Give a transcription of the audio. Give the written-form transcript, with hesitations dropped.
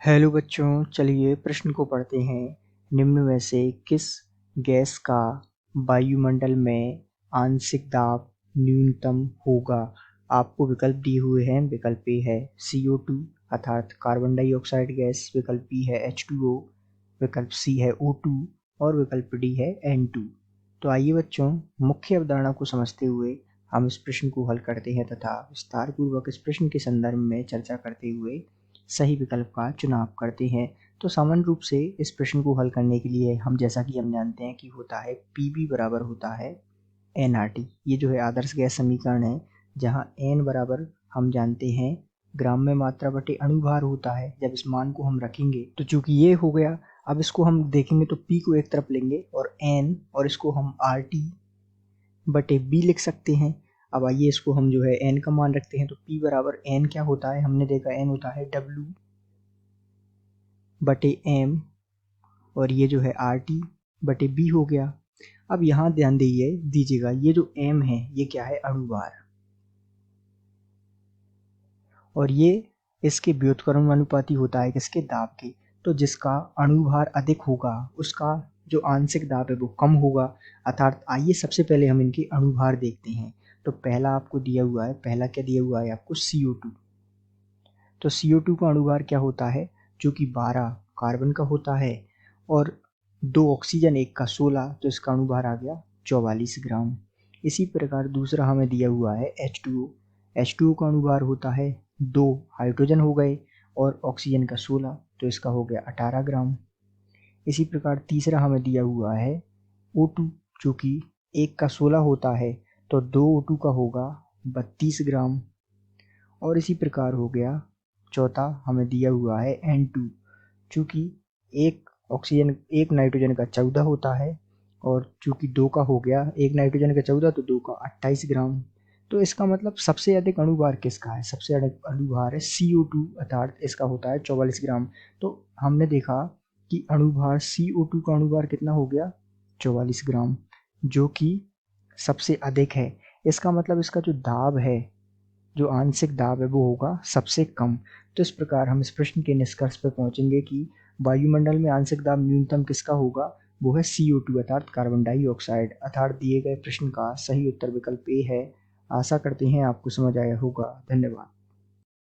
Hello बच्चों, चलिए प्रश्न को पढ़ते हैं। निम्न में से किस गैस का वायुमंडल में आंशिक दाब न्यूनतम होगा? आपको विकल्प दिए हुए हैं। विकल्प ए है CO2 अर्थात कार्बन डाइऑक्साइड गैस, विकल्प बी है H2O, विकल्प सी है O2 और विकल्प डी है N2। तो आइए बच्चों, मुख्य अवधारणा को समझते हुए हम इस प्रश्न को हल करते हैं तथा विस्तार पूर्वक इस प्रश्न के संदर्भ में चर्चा करते हुए सही विकल्प का चुनाव करते हैं। तो सामान्य रूप से इस प्रश्न को हल करने के लिए हम जैसा कि हम जानते हैं कि होता है PV बराबर होता है nRT। ये जो है आदर्श गैस समीकरण है, जहाँ n बराबर हम जानते हैं ग्राम में मात्रा बटे अणुभार होता है। जब इस मान को हम रखेंगे तो चूंकि ये हो गया, अब इसको हम देखेंगे तो P को एक तरफ लेंगे और n और इसको हम RT बटे B लिख सकते हैं। अब आइए इसको हम जो है n का मान रखते हैं तो P बराबर n क्या होता है, हमने देखा n होता है W बटे M और ये जो है RT बटे B हो गया। अब यहाँ ध्यान दीजिएगा, ये जो M है ये क्या है, अणुभार, और ये इसके व्युत्क्रमानुपाती होता है किसके, दाब के। तो जिसका अणुभार अधिक होगा उसका जो आंशिक दाब है वो कम होगा। अर्थात आइए सबसे पहले हम इनके अणुभार देखते हैं। तो पहला आपको दिया हुआ है, पहला क्या दिया हुआ है आपको, CO2। तो CO2 का अणुभार क्या होता है, जो कि 12 कार्बन का होता है और 2 ऑक्सीजन 1 का 16, तो इसका अणुभार आ गया 44 ग्राम। इसी प्रकार दूसरा हमें दिया हुआ है H2O। H2O का अणुभार होता है 2 हाइड्रोजन हो गए और ऑक्सीजन का 16, तो इसका हो गया 18 ग्राम। इसी प्रकार तीसरा हमें दिया हुआ है O2, जो कि 1 का 16 होता है, तो 2 O2 का होगा 32 ग्राम। और इसी प्रकार हो गया चौथा हमें दिया हुआ है N2, चूँकि एक नाइट्रोजन का 14 होता है और चूँकि 2 का हो गया, एक नाइट्रोजन का 14 तो 2 का 28 ग्राम। तो इसका मतलब सबसे अधिक अणुभार किसका है, सबसे अधिक अणुभार है CO2 अर्थात इसका होता है 44 ग्राम। तो हमने देखा कि अणुभार CO2 का अणुभार कितना हो गया, 44 ग्राम, जो कि सबसे अधिक है। इसका मतलब इसका जो दाब है, जो आंशिक दाब है वो होगा सबसे कम। तो इस प्रकार हम इस प्रश्न के निष्कर्ष पर पहुंचेंगे कि वायुमंडल में आंशिक दाब न्यूनतम किसका होगा, वो है CO2 अर्थात कार्बन डाइऑक्साइड। अर्थात दिए गए प्रश्न का सही उत्तर विकल्प ए है। आशा करते हैं आपको समझ आया होगा। धन्यवाद।